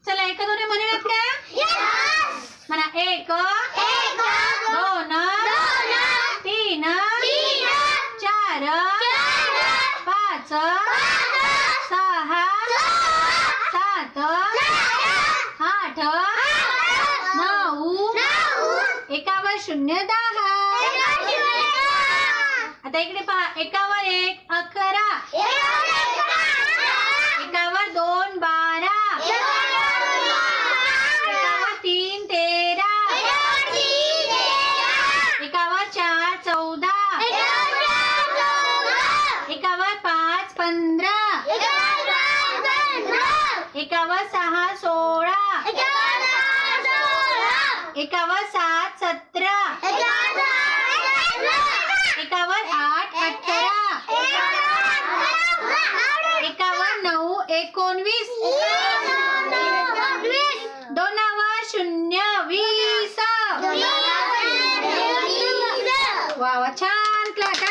चला एक दोन म्हणूयात का? म्हणा एक दोन तीन चार पाच सहा सात आठ नऊ एकावर शून्य 10. आता इकडे पहा एकावर 1 11 एकावर 2 12 एकावर 3 13 एकावर 4 14 एकावर 5 15 एकावर 6 16 एकावर 7 17 एकावर 8 18 एकावर 9 19 दोनावर 0 20. वा वा छान क्लास.